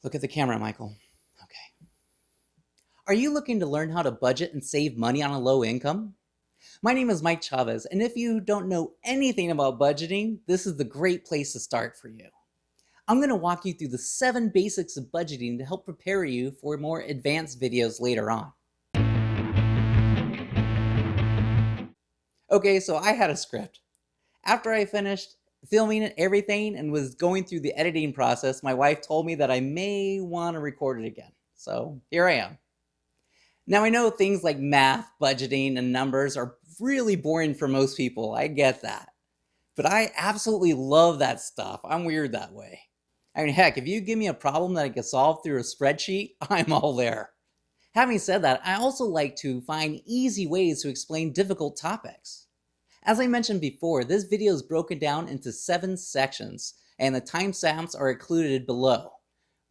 Look at the camera, Michael. Okay. Are you looking to learn how to budget and save money on a low income? My name is Mike Chavez, and if you don't know anything about budgeting, this is the great place to start for you. I'm going to walk you through the 7 basics of budgeting to help prepare you for more advanced videos later on. Okay, so I had a script. After I finished filming everything and was going through the editing process, my wife told me that I may want to record it again. So here I am. Now, I know things like math, budgeting, and numbers are really boring for most people. I get that. But I absolutely love that stuff. I'm weird that way. I mean, heck, if you give me a problem that I can solve through a spreadsheet, I'm all there. Having said that, I also like to find easy ways to explain difficult topics. As I mentioned before, this video is broken down into 7 sections, and the timestamps are included below.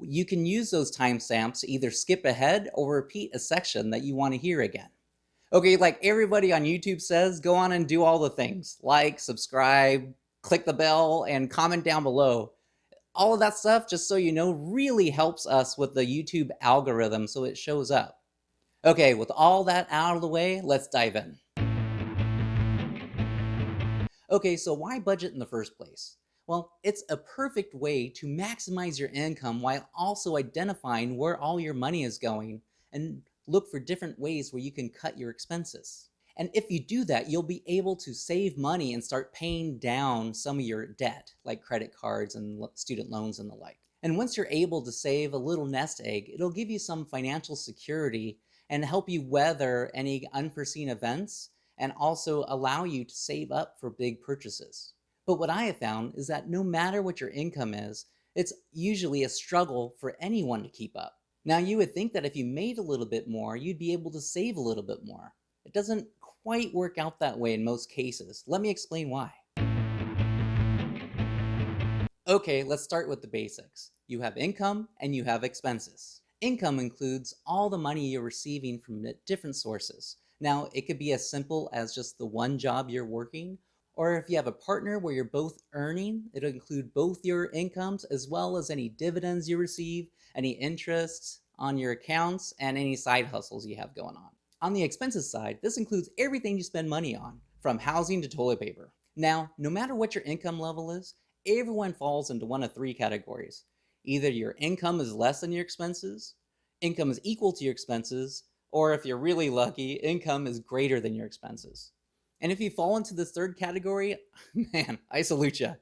You can use those timestamps to either skip ahead or repeat a section that you want to hear again. Okay, like everybody on YouTube says, go on and do all the things. Like, subscribe, click the bell, and comment down below. All of that stuff, just so you know, really helps us with the YouTube algorithm so it shows up. Okay, with all that out of the way, let's dive in. Okay, so why budget in the first place? Well, it's a perfect way to maximize your income while also identifying where all your money is going and look for different ways where you can cut your expenses. And if you do that, you'll be able to save money and start paying down some of your debt, like credit cards and student loans and the like. And once you're able to save a little nest egg, it'll give you some financial security and help you weather any unforeseen events and also allow you to save up for big purchases. But what I have found is that no matter what your income is, it's usually a struggle for anyone to keep up. Now, you would think that if you made a little bit more, you'd be able to save a little bit more. It doesn't quite work out that way in most cases. Let me explain why. Okay, let's start with the basics. You have income and you have expenses. Income includes all the money you're receiving from different sources. Now, it could be as simple as just the one job you're working, or if you have a partner where you're both earning, it'll include both your incomes as well as any dividends you receive, any interests on your accounts, and any side hustles you have going on. On the expenses side, this includes everything you spend money on, from housing to toilet paper. Now, no matter what your income level is, everyone falls into one of 3 categories. Either your income is less than your expenses, income is equal to your expenses, or if you're really lucky, income is greater than your expenses. And if you fall into this 3rd category, man, I salute you.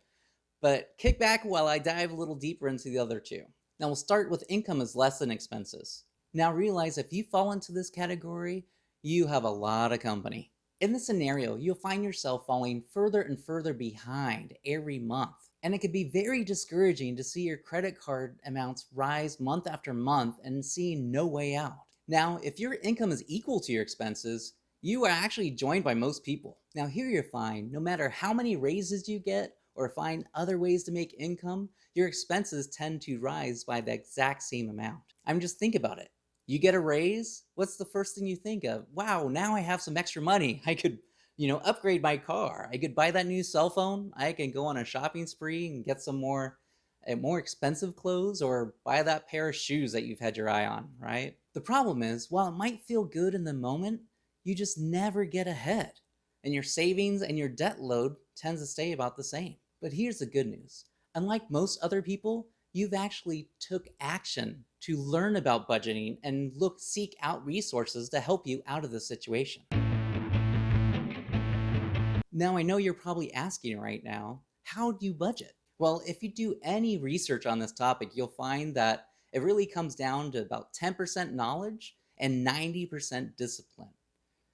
But kick back while I dive a little deeper into the other 2. Now we'll start with income is less than expenses. Now realize if you fall into this category, you have a lot of company. In this scenario, you'll find yourself falling further and further behind every month. And it can be very discouraging to see your credit card amounts rise month after month and seeing no way out. Now, if your income is equal to your expenses, you are actually joined by most people. Now here you'll find no matter how many raises you get or find other ways to make income, your expenses tend to rise by the exact same amount. I mean, just think about it. You get a raise, what's the first thing you think of? Wow, now I have some extra money. I could, upgrade my car. I could buy that new cell phone. I can go on a shopping spree and get some more expensive clothes or buy that pair of shoes that you've had your eye on, right? The problem is, while it might feel good in the moment, you just never get ahead. And your savings and your debt load tends to stay about the same. But here's the good news. Unlike most other people, you've actually took action to learn about budgeting and seek out resources to help you out of the situation. Now, I know you're probably asking right now, how do you budget? Well, if you do any research on this topic, you'll find that it really comes down to about 10% knowledge and 90% discipline.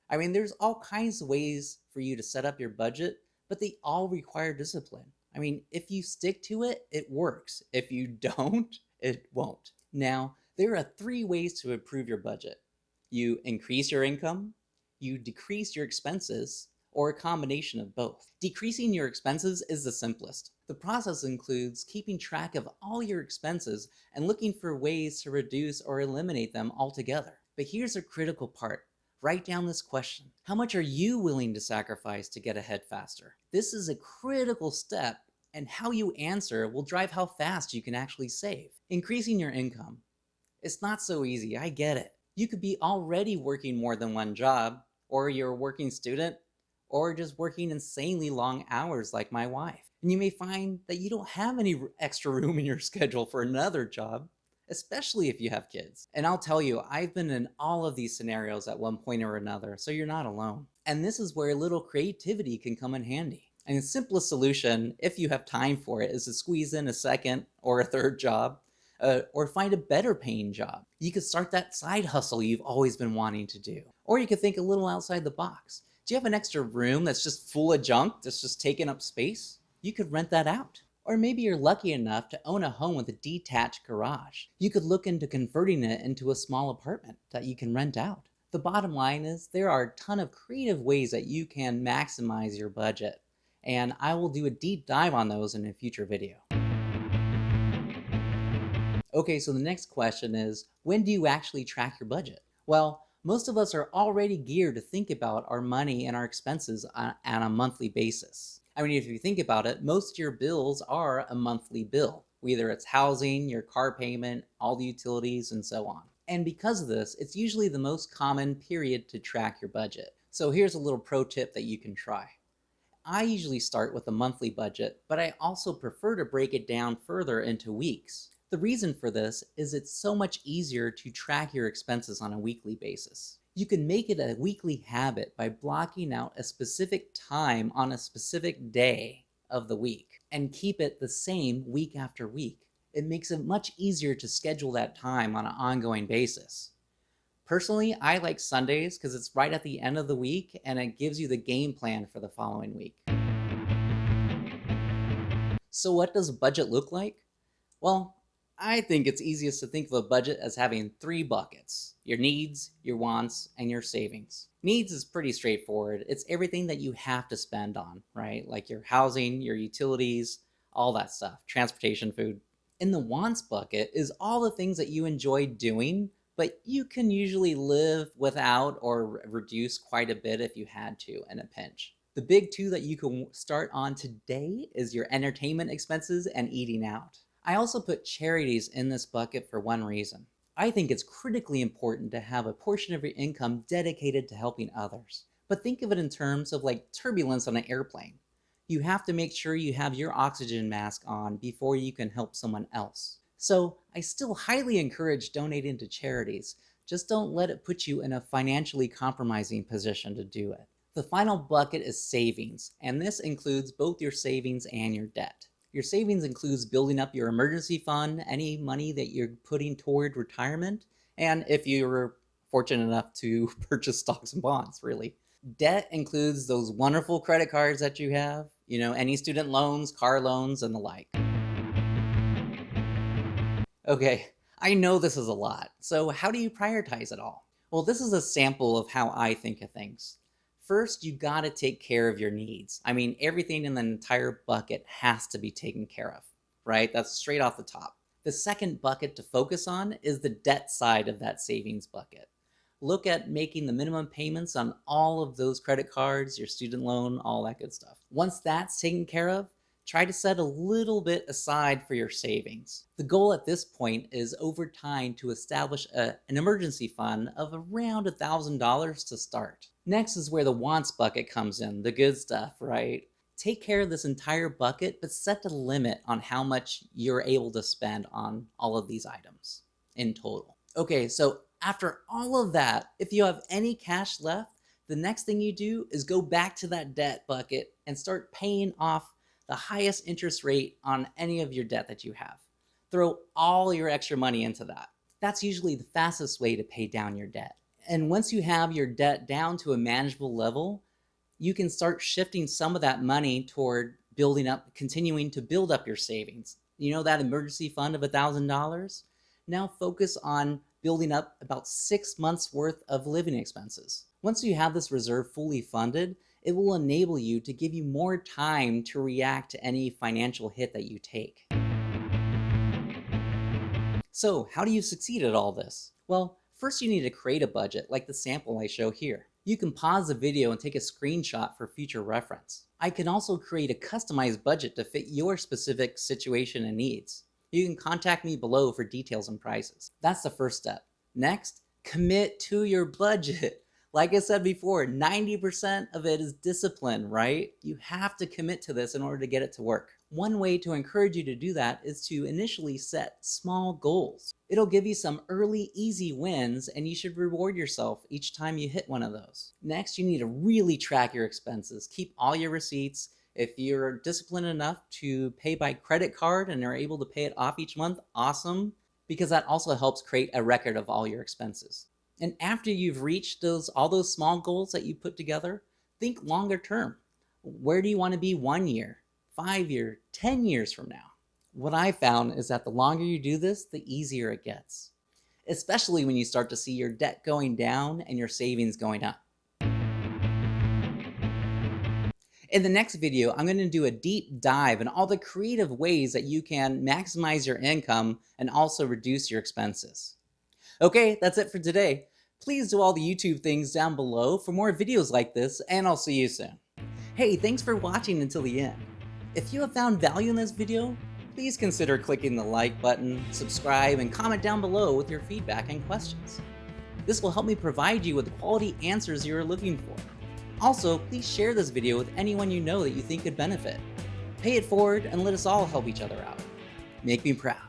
I mean, there's all kinds of ways for you to set up your budget, but they all require discipline. I mean, if you stick to it, it works. If you don't, it won't. Now, there are 3 ways to improve your budget. You increase your income, you decrease your expenses, or a combination of both. Decreasing your expenses is the simplest. The process includes keeping track of all your expenses and looking for ways to reduce or eliminate them altogether. But here's a critical part. Write down this question. How much are you willing to sacrifice to get ahead faster? This is a critical step And how you answer will drive how fast you can actually save. Increasing your income. It's not so easy, I get it. You could be already working more than one job, or you're a working student, or just working insanely long hours like my wife. And you may find that you don't have any extra room in your schedule for another job, especially if you have kids. And I'll tell you, I've been in all of these scenarios at one point or another, so you're not alone. And this is where a little creativity can come in handy. And the simplest solution, if you have time for it, is to squeeze in a second or a third job, or find a better paying job. You could start that side hustle you've always been wanting to do. Or you could think a little outside the box. Do you have an extra room that's just full of junk that's just taking up space? You could rent that out. Or maybe you're lucky enough to own a home with a detached garage. You could look into converting it into a small apartment that you can rent out. The bottom line is there are a ton of creative ways that you can maximize your budget. And I will do a deep dive on those in a future video. Okay, so the next question is, when do you actually track your budget? Well, most of us are already geared to think about our money and our expenses on a monthly basis. I mean, if you think about it, most of your bills are a monthly bill. Whether it's housing, your car payment, all the utilities, and so on. And because of this, it's usually the most common period to track your budget. So here's a little pro tip that you can try. I usually start with a monthly budget, but I also prefer to break it down further into weeks. The reason for this is it's so much easier to track your expenses on a weekly basis. You can make it a weekly habit by blocking out a specific time on a specific day of the week and keep it the same week after week. It makes it much easier to schedule that time on an ongoing basis. Personally, I like Sundays because it's right at the end of the week and it gives you the game plan for the following week. So what does a budget look like? Well, I think it's easiest to think of a budget as having 3 buckets: your needs, your wants, and your savings. Needs is pretty straightforward. It's everything that you have to spend on, right? Like your housing, your utilities, all that stuff, transportation, food. In the wants bucket is all the things that you enjoy doing, but you can usually live without or reduce quite a bit if you had to in a pinch. The big 2 that you can start on today is your entertainment expenses and eating out. I also put charities in this bucket for one reason. I think it's critically important to have a portion of your income dedicated to helping others. But think of it in terms of like turbulence on an airplane. You have to make sure you have your oxygen mask on before you can help someone else. So I still highly encourage donating to charities. Just don't let it put you in a financially compromising position to do it. The final bucket is savings, and this includes both your savings and your debt. Your savings includes building up your emergency fund, any money that you're putting toward retirement, and if you're fortunate enough to purchase stocks and bonds, really. Debt includes those wonderful credit cards that you have, any student loans, car loans, and the like. Okay, I know this is a lot, so how do you prioritize it all? Well, this is a sample of how I think of things. First, you gotta take care of your needs. I mean, everything in the entire bucket has to be taken care of, right? That's straight off the top. The second bucket to focus on is the debt side of that savings bucket. Look at making the minimum payments on all of those credit cards, your student loan, all that good stuff. Once that's taken care of, try to set a little bit aside for your savings. The goal at this point is over time to establish an emergency fund of around $1,000 to start. Next is where the wants bucket comes in, the good stuff, right? Take care of this entire bucket, but set a limit on how much you're able to spend on all of these items in total. Okay, so after all of that, if you have any cash left, the next thing you do is go back to that debt bucket and start paying off the highest interest rate on any of your debt that you have. Throw all your extra money into that. That's usually the fastest way to pay down your debt. And once you have your debt down to a manageable level, you can start shifting some of that money toward continuing to build up your savings. That emergency fund of $1,000? Now focus on building up about 6 months worth of living expenses. Once you have this reserve fully funded, it will enable you to give you more time to react to any financial hit that you take. So how do you succeed at all this? Well, first you need to create a budget like the sample I show here. You can pause the video and take a screenshot for future reference. I can also create a customized budget to fit your specific situation and needs. You can contact me below for details and prices. That's the first step. Next, commit to your budget. Like I said before, 90% of it is discipline, right? You have to commit to this in order to get it to work. One way to encourage you to do that is to initially set small goals. It'll give you some early, easy wins, and you should reward yourself each time you hit one of those. Next, you need to really track your expenses. Keep all your receipts. If you're disciplined enough to pay by credit card and are able to pay it off each month, awesome, because that also helps create a record of all your expenses. And after you've reached all those small goals that you put together, think longer term. Where do you want to be 1 year, 5 years, 10 years from now? What I found is that the longer you do this, the easier it gets, especially when you start to see your debt going down and your savings going up. In the next video, I'm going to do a deep dive in all the creative ways that you can maximize your income and also reduce your expenses. Okay, that's it for today. Please do all the YouTube things down below for more videos like this, and I'll see you soon. Hey, thanks for watching until the end. If you have found value in this video, please consider clicking the like button, subscribe, and comment down below with your feedback and questions. This will help me provide you with the quality answers you are looking for. Also, please share this video with anyone you know that you think could benefit. Pay it forward and let us all help each other out. Make me proud.